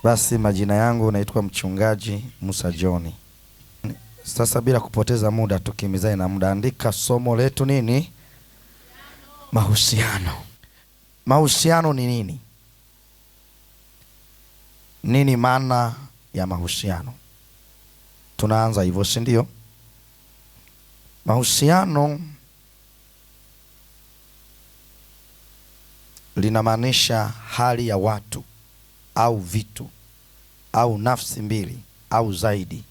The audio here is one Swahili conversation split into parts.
Basi majina yangu naitwa Mchungaji Musa John. Sasa bila kupoteza muda tukimizane na muda, andika somo letu nini? Mahusiano. Mahusiano ni nini? Nini maana ya mahusiano? Tunaanza hivyo, si ndio? Mahusiano linamaanisha hali ya watu au vitu au nafsi mbili au zaidi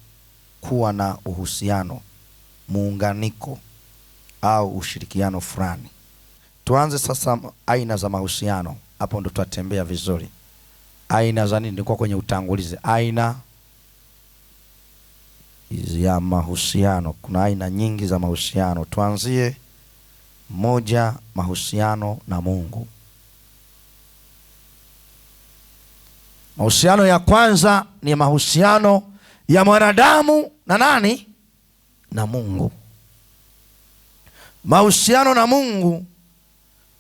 kuwa na uhusiano, muunganiko au ushirikiano fulani. Tuanze sasa aina za mahusiano. Hapo ndo tutatembea vizuri. Aina za nini? Nilikuwa kwenye utangulizi. Aina ya mahusiano. Kuna aina nyingi za mahusiano. Tuanzie moja, mahusiano na Mungu. Mahusiano ya kwanza ni mahusiano ya mwanadamu na nani? Na Mungu. Mahusiano na Mungu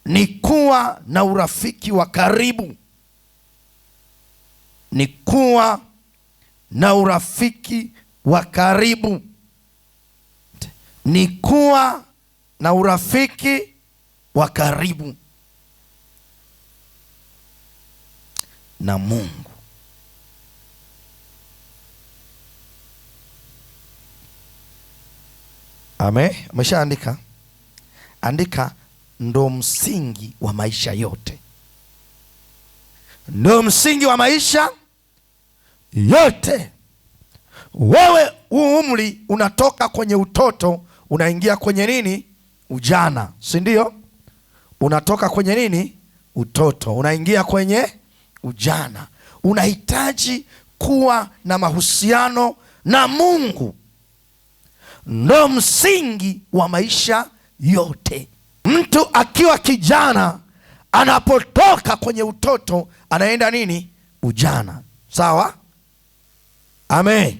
ni kuwa na urafiki wa karibu. Ni kuwa na urafiki wa karibu. Ni kuwa na urafiki wa karibu na Mungu. Amen. Umeshaandika? Andika, ndo msingi wa maisha yote. Ndo msingi wa maisha yote. Wewe umri unatoka kwenye utoto unaingia kwenye nini? Ujana, si ndio? Unatoka kwenye nini? Utoto unaingia kwenye ujana. Unahitaji kuwa na mahusiano na Mungu. Ndo msingi wa maisha yote. Mtu akiwa kijana anapotoka kwenye utoto anaenda nini? Ujana. Sawa? Amen.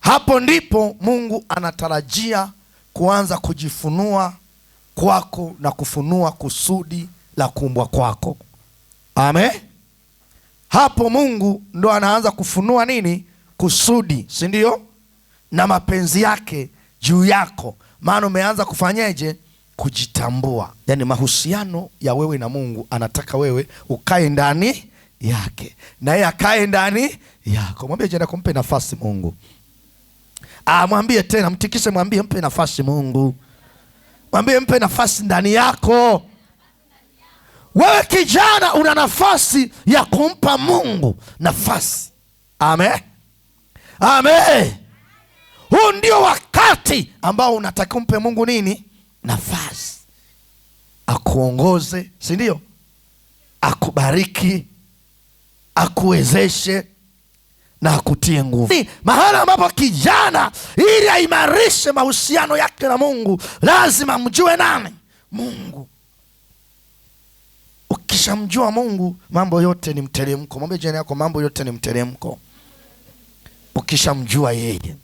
Hapo ndipo Mungu anatarajia kuanza kujifunua kwako na kufunua kusudi la kuumbwa kwako. Amen. Hapo Mungu ndo anaanza kufunua nini? Kusudi, si ndio? Na mapenzi yake juu yako. Maana umeanza kufanyeje? Kujitambua. Yaani mahusiano ya wewe na Mungu, anataka wewe ukae ndani yake na yeye akae ndani yako. Mwambie jana, kumpe nafasi Mungu. Mwambie tena, mtikise, mwambie mpe nafasi Mungu. Mwambie mpe nafasi ndani yako. Wewe kijana una nafasi ya kumpa Mungu nafasi. Amen. Amen. Huu ndio wakati ambao unataka umpe Mungu nini? Nafasi. Akuongoze, si ndio? Akubariki, akuwezeshe na akutie nguvu. Mahala ambapo kijana ili aimarishe mahusiano yake na Mungu lazima mjue nani? Mungu. Ukishamjua Mungu mambo yote ni mteremko. Mwambie jirani yako, mambo yote ni mteremko ukishamjua yeye.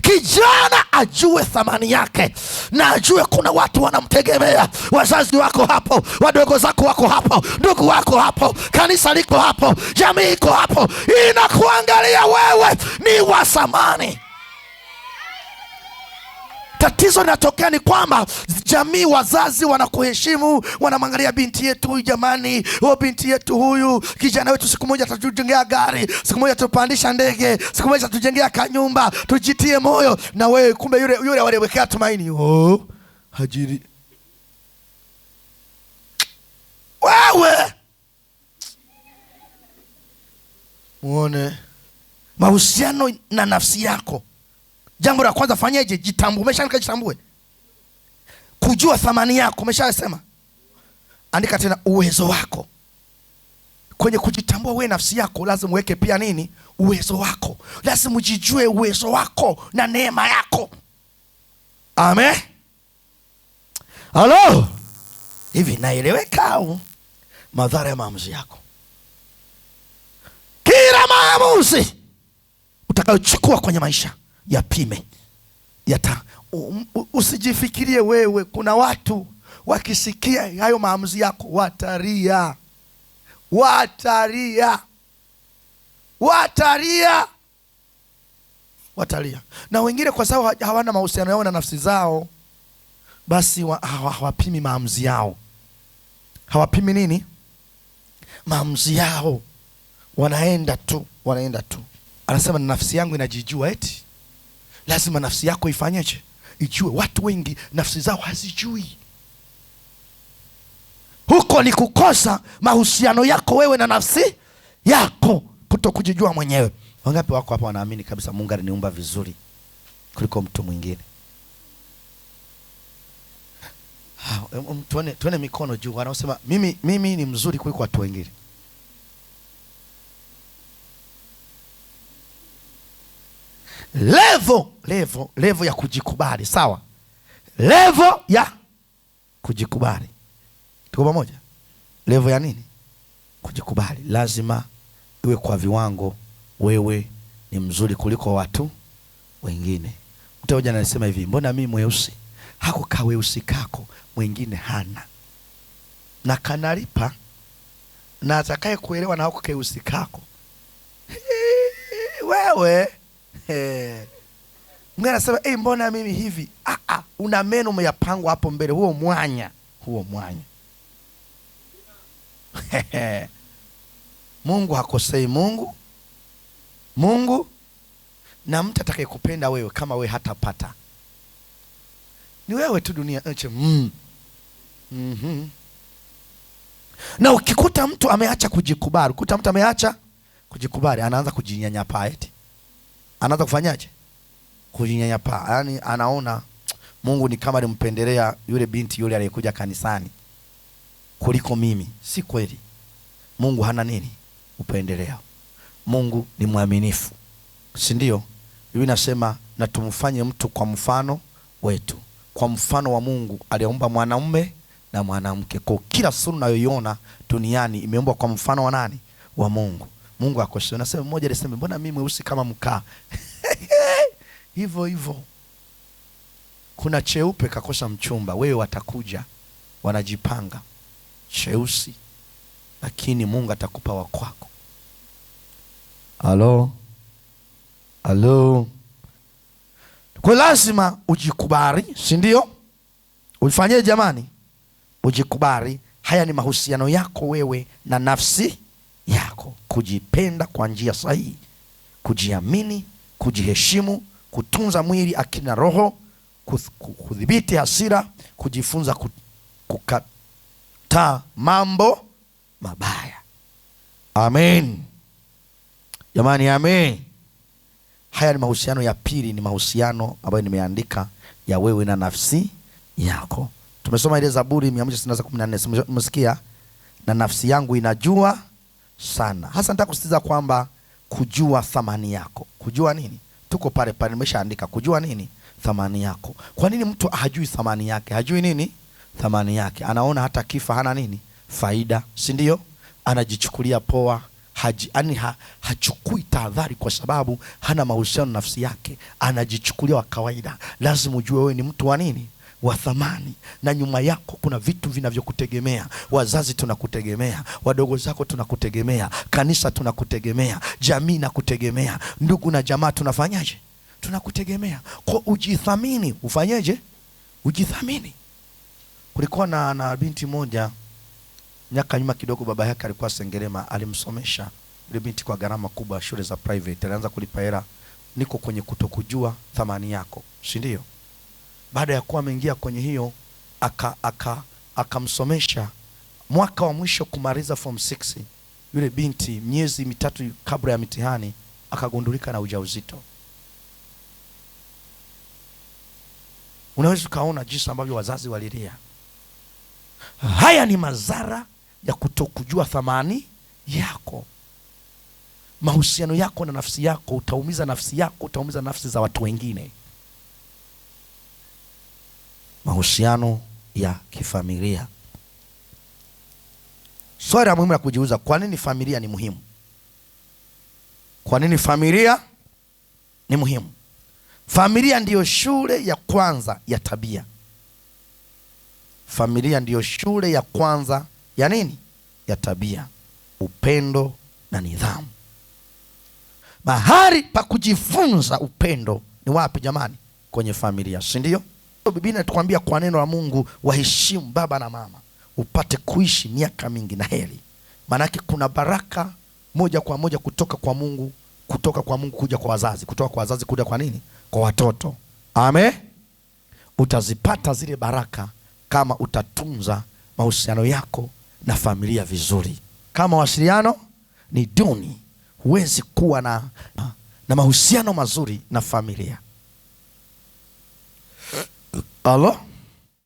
Kijana ajue thamani yake na ajue kuna watu wanamtegemea. Wazazi wako hapo, wadogo zako wako hapo, ndugu wako hapo, kanisa liko hapo, jamii iko hapo, inakuangalia wewe ni wa thamani. Tatizo linatokea ni kwamba jamii, wazazi wanakuheshimu, wanamwangalia binti yetu huyu, jamani, binti yetu huyu, kijana wetu siku moja atatujengea gari, siku moja tupandisha ndege, siku moja tutujengea kanyumba, tujitie moyo. Na wewe kumbe yule waliwekea tumaini, hajiri wewe. Muone mahusiano na nafsi yako. Jambo la kwanza fanyeje? Jitambue. Umeshaandika jitambue? Kujua thamani yako, umeshasema? Andika tena uwezo wako. Kwenye kujitambua wewe nafsi yako lazima uweke pia nini? Uwezo wako. Lazima ujijue uwezo wako na neema yako. Amen. Halo? Hivi naeleweka au? Madhara ya maamuzi yako. Kila maamuzi utakayochukua kwenye maisha yapime. Usijifikirie wewe. Kuna watu wakisikia hayo maamuzi yako wataria. watalia. Na wengine kwa sababu hawana mahusiano yao na nafsi zao, basi hawapimi maamuzi yao. Hawapimi nini? Maamuzi yao. Wanaenda tu. Anasema nafsi yangu inajijua. Eti lazima nafsi yako ifanyeje? Ijue. Watu wengi nafsi zao hazijui. Huko ni kukosa mahusiano yako wewe na nafsi yako, kutokujijua mwenyewe. Wangapi wako hapa wanaamini kabisa Mungu aliniumba vizuri kuliko mtu mwingine? Tuone mikono juu wanaosema mimi ni mzuri kuliko watu wengine. Level ya kujikubali, sawa? Level ya kujikubali. Tuko pamoja? Level ya nini? Kujikubali. Lazima iwe kwa viwango, wewe ni mzuri kuliko watu wengine. Mtu mmoja anasema hivi, mbona mimi mweusi hako ka weusi kako mwingine hana, na kanalipa, na atakaye kuelewa na hako keusi kako wewe. Mimi anasema mbona mimi hivi? Una meno umeyapangwa hapo mbele, huo mwanya. Mungu hakosei. Mungu na mtu atakayekupenda wewe kama wewe hatapata ni wewe tu, dunia nje. Na ukikuta mtu ameacha kujikubali, anaanza kujinyanyapaa. Eti anaanza kufanyaje? Kujinyanyapaa. Yaani anaona Mungu ni kama alimpendelea yule binti yule aliyekuja kanisani kuliko mimi. Si kweli. Mungu hana nini? Upendeleo. Mungu ni mwaminifu, si ndio? Biblia inasema na tumfanye mtu kwa mfano wetu. Kwa mfano wa Mungu aliumba mwanamume na mwanamke. Kwa kila sura unayoiona duniani imeumbwa kwa mfano wa nani? Wa Mungu. Mungu akosea. Nasema mmoja alisema mbona mimi mweusi kama mkaa? Hivyo. Kuna cheupe kakosa mchumba, wewe watakuja wanajipanga cheusi, lakini Mungu atakupa wa kwako. Halo. Kwa lazima ujikubali, si ndio? Ufanye jamani, ujikubali. Haya ni mahusiano yako wewe na nafsi yako. Kujipenda kwa njia sahihi, kujiamini, kujiheshimu, kutunza mwili, akili na roho, kudhibiti hasira, kujifunza kukataa mambo mabaya. Amen jamani, amen. Haya ni mahusiano ya pili, ni mahusiano ambayo nimeandika ya wewe na nafsi yako. Tumesoma ile Zaburi 114. Umesikia? Na nafsi yangu inajua sana. Hasa nataka kusisitiza kwamba kujua thamani yako. Kujua nini? Tuko pale nimeshaandika. Kujua nini? Thamani yako. Kwa nini mtu hajui thamani yake? Hajui nini? Thamani yake. Anaona hata kifa hana nini? Faida, si ndio? Anajichukulia poa. Hachukui tahadhari kwa sababu hana mahusiano na nafsi yake. Anajichukulia wa kawaida. Lazima ujue wewe ni mtu wa nini? Wa thamani. Na nyuma yako kuna vitu vinavyokutegemea. Wazazi tunakutegemea, wadogo zako tunakutegemea, kanisa tunakutegemea, jamii nakutegemea, ndugu na jamaa tunafanyaje? Tunakutegemea. Kwa ujithamini. Ufanyeje? Ujithamini. Kulikuwa na binti moja miaka nyuma kidogo, baba yake alikuwa Sengerema, alimsomesha ile binti kwa gharama kubwa, shule za private, alianza kulipa hela. Niko kwenye kutokujua thamani yako, si ndio? Baada ya kuwa ameingia kwenye hiyo, akamsomesha. Mwaka wa mwisho kumaliza form 6, yule binti miezi 3 kabla ya mitihani akagundulika na ujauzito. Unaweza kaona jinsi ambavyo wazazi walilia. Haya ni madhara ya kutokujua thamani yako. Mahusiano yako na nafsi yako, utaumiza nafsi yako, utaumiza nafsi za watu wengine. Mahusiano ya kifamilia. Swali la muhimu la kujiuliza, kwa nini familia ni muhimu? Kwa nini familia ni muhimu? Familia ndiyo shule ya kwanza ya tabia. Familia ndiyo shule ya kwanza ya nini? Ya tabia, upendo na nidhamu. Mahali pa kujifunza upendo ni wapi jamani? Kwenye familia, si ndio? Biblia inatuambia kwa neno la Mungu, waheshimu baba na mama upate kuishi miaka mingi na heri. Maanake kuna baraka moja kwa moja kutoka kwa Mungu kuja kwa wazazi, kutoka kwa wazazi kuja kwa nini? Kwa watoto. Amen. Utazipata zile baraka kama utatunza mahusiano yako na familia vizuri. Kama mawasiliano ni duni, huwezi kuwa na mahusiano mazuri na familia. Halo?